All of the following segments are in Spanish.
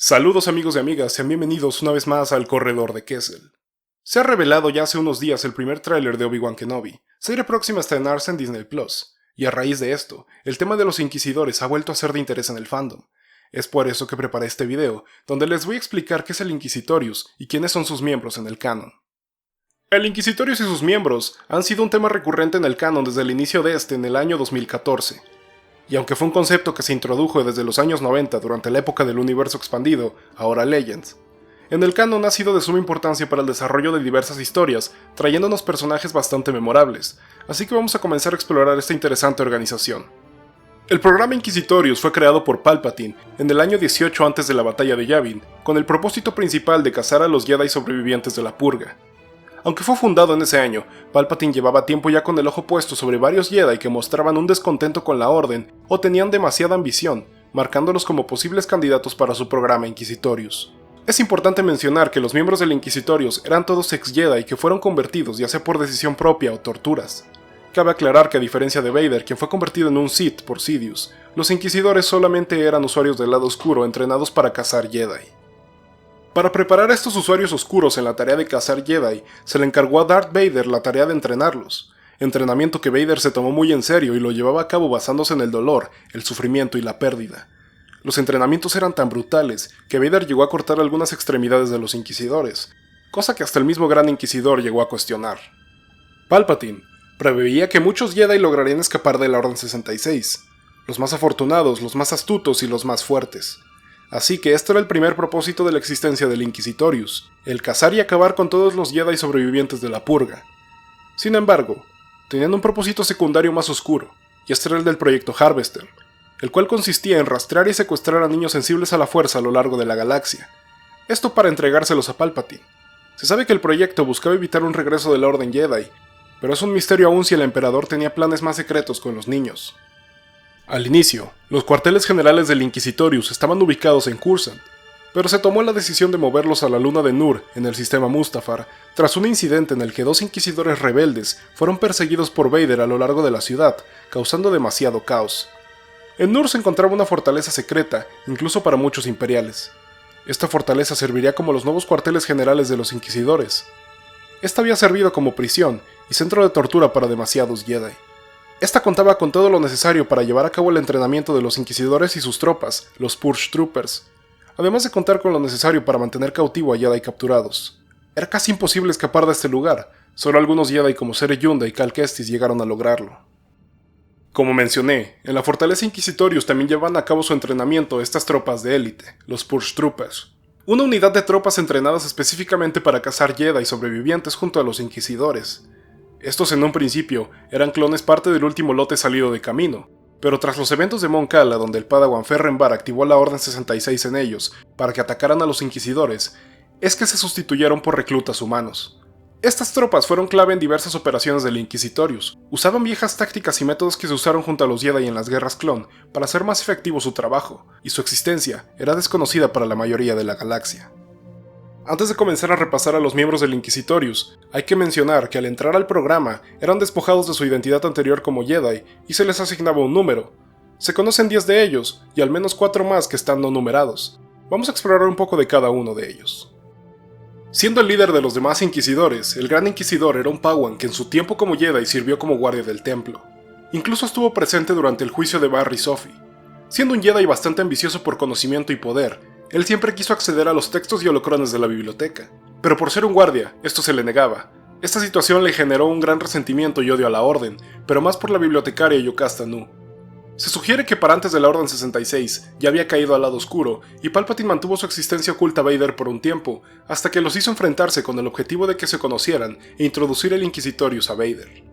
Saludos amigos y amigas, sean bienvenidos una vez más al Corredor de Kessel. Se ha revelado ya hace unos días el primer tráiler de Obi-Wan Kenobi, serie próxima a estrenarse en Disney Plus, y a raíz de esto, el tema de los Inquisidores ha vuelto a ser de interés en el fandom. Es por eso que preparé este video, donde les voy a explicar qué es el Inquisitorius y quiénes son sus miembros en el canon. El Inquisitorius y sus miembros han sido un tema recurrente en el canon desde el inicio de este en el año 2014. Y aunque fue un concepto que se introdujo desde los años 90 durante la época del universo expandido, ahora Legends, en el canon ha sido de suma importancia para el desarrollo de diversas historias, trayéndonos personajes bastante memorables, así que vamos a comenzar a explorar esta interesante organización. El programa Inquisitorius fue creado por Palpatine en el año 18 antes de la batalla de Yavin, con el propósito principal de cazar a los Jedi sobrevivientes de la Purga. Aunque fue fundado en ese año, Palpatine llevaba tiempo ya con el ojo puesto sobre varios Jedi que mostraban un descontento con la Orden o tenían demasiada ambición, marcándolos como posibles candidatos para su programa Inquisitorius. Es importante mencionar que los miembros del Inquisitorius eran todos ex-Jedi que fueron convertidos ya sea por decisión propia o torturas. Cabe aclarar que a diferencia de Vader, quien fue convertido en un Sith por Sidious, los Inquisidores solamente eran usuarios del lado oscuro entrenados para cazar Jedi. Para preparar a estos usuarios oscuros en la tarea de cazar Jedi, se le encargó a Darth Vader la tarea de entrenarlos, entrenamiento que Vader se tomó muy en serio y lo llevaba a cabo basándose en el dolor, el sufrimiento y la pérdida. Los entrenamientos eran tan brutales que Vader llegó a cortar algunas extremidades de los Inquisidores, cosa que hasta el mismo Gran Inquisidor llegó a cuestionar. Palpatine preveía que muchos Jedi lograrían escapar de la Orden 66, los más afortunados, los más astutos y los más fuertes. Así que este era el primer propósito de la existencia del Inquisitorius, el cazar y acabar con todos los Jedi sobrevivientes de la Purga. Sin embargo, tenían un propósito secundario más oscuro, y este era el del proyecto Harvester, el cual consistía en rastrear y secuestrar a niños sensibles a la fuerza a lo largo de la galaxia. Esto para entregárselos a Palpatine. Se sabe que el proyecto buscaba evitar un regreso de la Orden Jedi, pero es un misterio aún si el emperador tenía planes más secretos con los niños. Al inicio, los cuarteles generales del Inquisitorius estaban ubicados en Coruscant, pero se tomó la decisión de moverlos a la luna de Nur en el sistema Mustafar tras un incidente en el que dos inquisidores rebeldes fueron perseguidos por Vader a lo largo de la ciudad, causando demasiado caos. En Nur se encontraba una fortaleza secreta, incluso para muchos imperiales. Esta fortaleza serviría como los nuevos cuarteles generales de los inquisidores. Esta había servido como prisión y centro de tortura para demasiados Jedi. Esta contaba con todo lo necesario para llevar a cabo el entrenamiento de los Inquisidores y sus tropas, los Purge Troopers, además de contar con lo necesario para mantener cautivo a Jedi capturados. Era casi imposible escapar de este lugar, solo algunos Jedi como Cere Yunda y Cal Kestis llegaron a lograrlo. Como mencioné, en la fortaleza Inquisitorius también llevan a cabo su entrenamiento estas tropas de élite, los Purge Troopers, una unidad de tropas entrenadas específicamente para cazar Jedi sobrevivientes junto a los Inquisidores. Estos en un principio eran clones parte del último lote salido de camino, pero tras los eventos de Mon Cala donde el Padawan Ferren Barr activó la Orden 66 en ellos para que atacaran a los Inquisidores, es que se sustituyeron por reclutas humanos. Estas tropas fueron clave en diversas operaciones del Inquisitorius, usaban viejas tácticas y métodos que se usaron junto a los Jedi en las guerras clon para hacer más efectivo su trabajo, y su existencia era desconocida para la mayoría de la galaxia. Antes de comenzar a repasar a los miembros del Inquisitorius, hay que mencionar que al entrar al programa eran despojados de su identidad anterior como Jedi y se les asignaba un número. Se conocen 10 de ellos y al menos 4 más que están no numerados. Vamos a explorar un poco de cada uno de ellos. Siendo el líder de los demás Inquisidores, el Gran Inquisidor era un Padawan que en su tiempo como Jedi sirvió como guardia del templo. Incluso estuvo presente durante el juicio de Barry Sophie. Siendo un Jedi bastante ambicioso por conocimiento y poder, él siempre quiso acceder a los textos y holocrones de la biblioteca, pero por ser un guardia, esto se le negaba. Esta situación le generó un gran resentimiento y odio a la Orden, pero más por la bibliotecaria Yocasta Nu. Se sugiere que para antes de la Orden 66 ya había caído al lado oscuro, y Palpatine mantuvo su existencia oculta a Vader por un tiempo, hasta que los hizo enfrentarse con el objetivo de que se conocieran e introducir el Inquisitorius a Vader.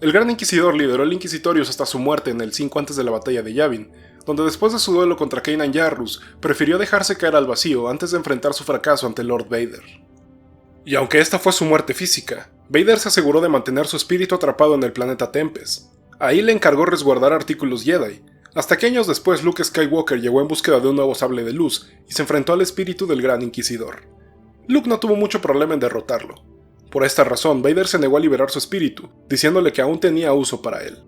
El Gran Inquisidor lideró el Inquisitorius hasta su muerte en el 5 antes de la batalla de Yavin, donde después de su duelo contra Kanan Jarrus, prefirió dejarse caer al vacío antes de enfrentar su fracaso ante Lord Vader. Y aunque esta fue su muerte física, Vader se aseguró de mantener su espíritu atrapado en el planeta Tempest. Ahí le encargó resguardar artículos Jedi, hasta que años después Luke Skywalker llegó en búsqueda de un nuevo sable de luz y se enfrentó al espíritu del Gran Inquisidor. Luke no tuvo mucho problema en derrotarlo. Por esta razón, Vader se negó a liberar su espíritu, diciéndole que aún tenía uso para él.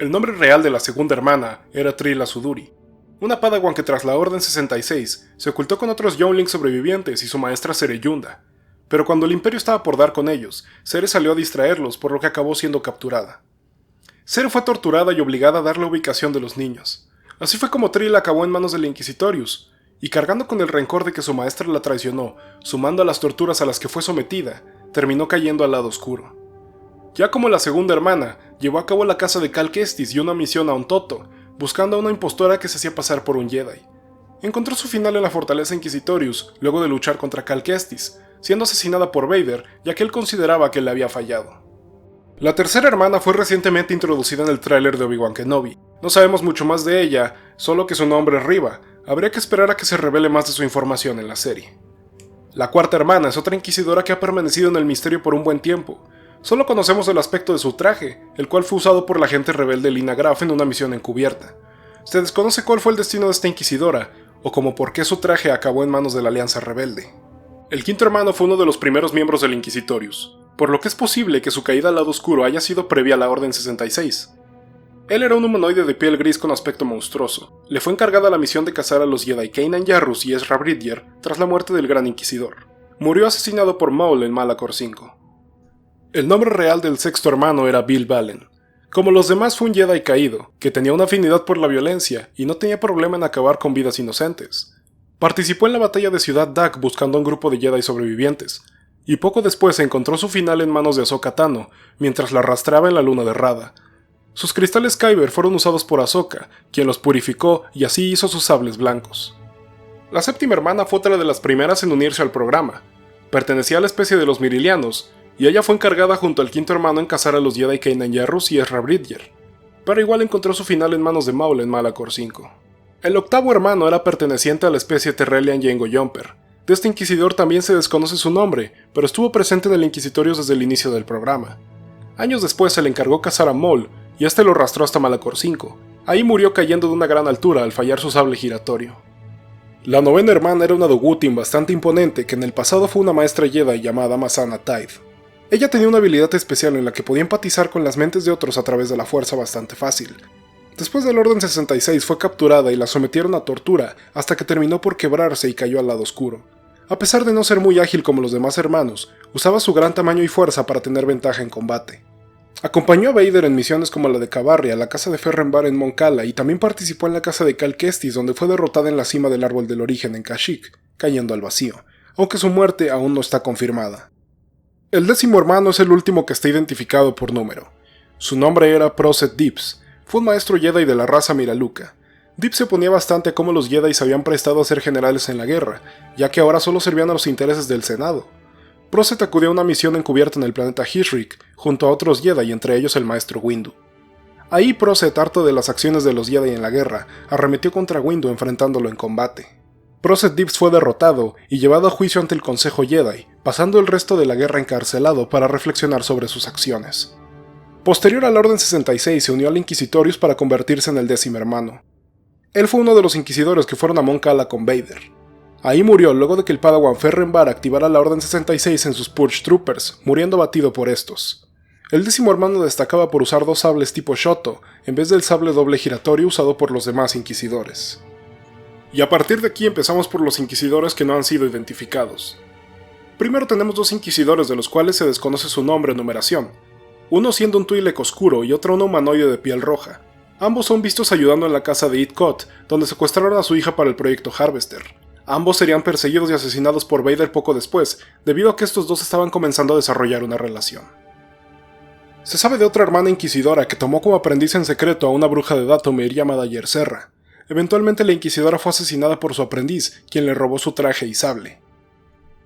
El nombre real de la segunda hermana era Trilla Suduri. una Padawan que tras la Orden 66 se ocultó con otros Younglings sobrevivientes y su maestra Cereyunda, pero cuando el Imperio estaba por dar con ellos, Cere salió a distraerlos, por lo que acabó siendo capturada. Cere fue torturada y obligada a dar la ubicación de los niños. Así fue como Trill acabó en manos del Inquisitorius, y cargando con el rencor de que su maestra la traicionó, sumando a las torturas a las que fue sometida, terminó cayendo al lado oscuro. Ya como la segunda hermana, llevó a cabo la caza de Cal Kestis y una misión a Ontoto, buscando a una impostora que se hacía pasar por un Jedi. Encontró su final en la fortaleza Inquisitorius, luego de luchar contra Cal Kestis, siendo asesinada por Vader, ya que él consideraba que le había fallado. La tercera hermana fue recientemente introducida en el tráiler de Obi-Wan Kenobi. No sabemos mucho más de ella, solo que su nombre es Riva. Habría que esperar a que se revele más de su información en la serie. La cuarta hermana es otra inquisidora que ha permanecido en el misterio por un buen tiempo. Solo conocemos el aspecto de su traje, el cual fue usado por la agente rebelde Lina Graf en una misión encubierta. Se desconoce cuál fue el destino de esta inquisidora, o como por qué su traje acabó en manos de la Alianza Rebelde. El quinto hermano fue uno de los primeros miembros del Inquisitorius, por lo que es posible que su caída al lado oscuro haya sido previa a la Orden 66. Él era un humanoide de piel gris con aspecto monstruoso. Le fue encargada la misión de cazar a los Jedi Kanan Jarrus y Ezra Bridger tras la muerte del Gran Inquisidor. Murió asesinado por Maul en Malachor V. El nombre real del sexto hermano era Bill Valen. Como los demás, fue un Jedi caído, que tenía una afinidad por la violencia y no tenía problema en acabar con vidas inocentes. Participó en la batalla de Ciudad Dak buscando a un grupo de Jedi sobrevivientes, y poco después encontró su final en manos de Ahsoka Tano, mientras la arrastraba en la luna de Rada. Sus cristales Kyber fueron usados por Ahsoka, quien los purificó y así hizo sus sables blancos. La séptima hermana fue otra de las primeras en unirse al programa. Pertenecía a la especie de los Mirilianos, y ella fue encargada junto al quinto hermano en cazar a los Jedi Kanan Jarrus y Ezra Bridger, pero igual encontró su final en manos de Maul en Malachor V. El octavo hermano era perteneciente a la especie Terrellian Jango Jumper. De este inquisidor también se desconoce su nombre, pero estuvo presente en el Inquisitorius desde el inicio del programa. Años después se le encargó cazar a Maul, y este lo arrastró hasta Malachor V. Ahí murió cayendo de una gran altura al fallar su sable giratorio. La novena hermana era una Dogutin bastante imponente que en el pasado fue una maestra Jedi llamada Masana Tide. Ella tenía una habilidad especial en la que podía empatizar con las mentes de otros a través de la fuerza bastante fácil. Después del Orden 66 fue capturada y la sometieron a tortura hasta que terminó por quebrarse y cayó al lado oscuro. A pesar de no ser muy ágil como los demás hermanos, usaba su gran tamaño y fuerza para tener ventaja en combate. Acompañó a Vader en misiones como la de Cavarria, la casa de Ferrenbar en Mon Cala y también participó en la caza de Cal Kestis, donde fue derrotada en la cima del Árbol del Origen en Kashyyyk, cayendo al vacío, aunque su muerte aún no está confirmada. El décimo hermano es el último que está identificado por número. Su nombre era Proset Dips. Fue un maestro Jedi de la raza Miraluka. Dips se oponía bastante a cómo los Jedi se habían prestado a ser generales en la guerra, ya que ahora solo servían a los intereses del Senado. Proset acudió a una misión encubierta en el planeta Hishrik, junto a otros Jedi, entre ellos el maestro Windu. Ahí Proset, harto de las acciones de los Jedi en la guerra, arremetió contra Windu enfrentándolo en combate. Proset Dips fue derrotado y llevado a juicio ante el Consejo Jedi, pasando el resto de la guerra encarcelado para reflexionar sobre sus acciones. Posterior a la Orden 66 se unió al Inquisitorius para convertirse en el décimo hermano. Él fue uno de los inquisidores que fueron a Mon Cala con Vader. Ahí murió luego de que el Padawan Ferrenbar activara la Orden 66 en sus Purge Troopers, muriendo abatido por estos. El décimo hermano destacaba por usar dos sables tipo Shoto, en vez del sable doble giratorio usado por los demás inquisidores. Y a partir de aquí empezamos por los inquisidores que no han sido identificados. Primero tenemos dos inquisidores de los cuales se desconoce su nombre o numeración, uno siendo un Twi'lek oscuro y otro un humanoide de piel roja. Ambos son vistos ayudando en la casa de Eat Kot, donde secuestraron a su hija para el proyecto Harvester. Ambos serían perseguidos y asesinados por Vader poco después, debido a que estos dos estaban comenzando a desarrollar una relación. Se sabe de otra hermana inquisidora que tomó como aprendiz en secreto a una bruja de Dathomir llamada Yerserra. Eventualmente la inquisidora fue asesinada por su aprendiz, quien le robó su traje y sable.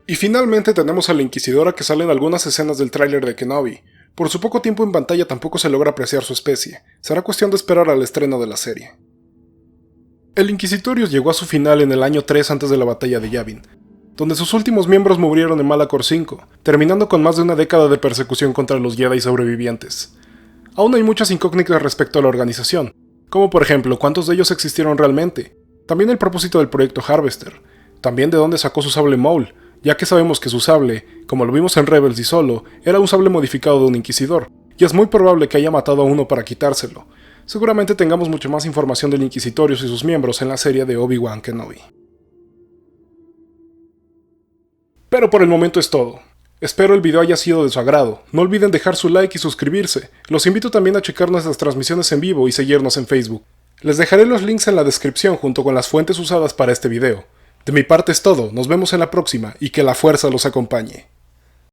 Y finalmente tenemos a la inquisidora que sale en algunas escenas del tráiler de Kenobi. Por su poco tiempo en pantalla tampoco se logra apreciar su especie, será cuestión de esperar al estreno de la serie. El Inquisitorius llegó a su final en el año 3 antes de la batalla de Yavin, donde sus últimos miembros murieron en Malachor V, terminando con más de una década de persecución contra los Jedi sobrevivientes. Aún hay muchas incógnitas respecto a la organización, como por ejemplo cuántos de ellos existieron realmente, también el propósito del proyecto Harvester, también de dónde sacó su sable Maul, ya que sabemos que su sable, como lo vimos en Rebels y Solo, era un sable modificado de un inquisidor, y es muy probable que haya matado a uno para quitárselo. seguramente tengamos mucho más información del Inquisitorius y sus miembros en la serie de Obi-Wan Kenobi. Pero por el momento es todo. Espero el video haya sido de su agrado. No olviden dejar su like y suscribirse. Los invito también a checar nuestras transmisiones en vivo y seguirnos en Facebook. Les dejaré los links en la descripción junto con las fuentes usadas para este video. De mi parte es todo, nos vemos en la próxima y que la fuerza los acompañe.